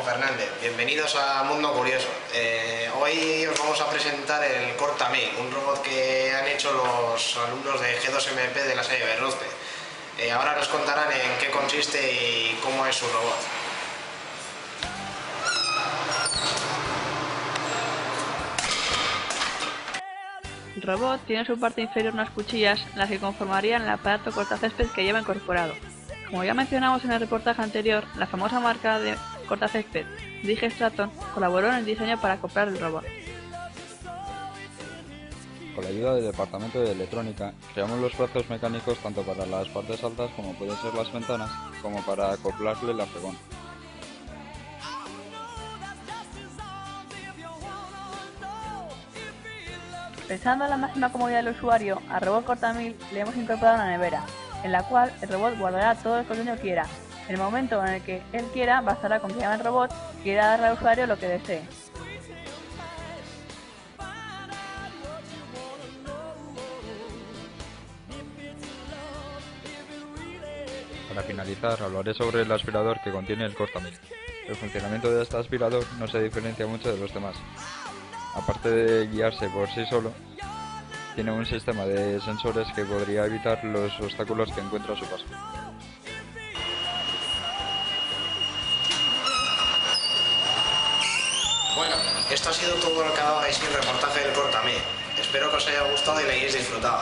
Fernández, bienvenidos a Mundo Curioso. Hoy os vamos a presentar el Corta-Me, un robot que han hecho los alumnos de G2MP de la serie Berrozpe. Ahora nos contarán en qué consiste y cómo es su robot. El robot tiene en su parte inferior unas cuchillas, las que conformarían el aparato cortacésped que lleva incorporado. Como ya mencionamos en el reportaje anterior, la famosa marca de cortacésped Digestraton colaboró en el diseño para acoplar el robot. Con la ayuda del departamento de electrónica, creamos los brazos mecánicos tanto para las partes altas como pueden ser las ventanas, como para acoplarle la fregona. Pensando en la máxima comodidad del usuario, al robot Corta-Me le hemos incorporado una nevera, en la cual el robot guardará todo el contenido que quiera. En el momento en el que él quiera, bastará con que llame al robot y quiera darle al usuario lo que desee. Para finalizar, hablaré sobre el aspirador que contiene el Corta-Me. El funcionamiento de este aspirador no se diferencia mucho de los demás. Aparte de guiarse por sí solo, tiene un sistema de sensores que podría evitar los obstáculos que encuentra a su paso. Bueno, esto ha sido todo lo que ha dado en el reportaje del Corta-Me. Espero que os haya gustado y lo hayáis disfrutado.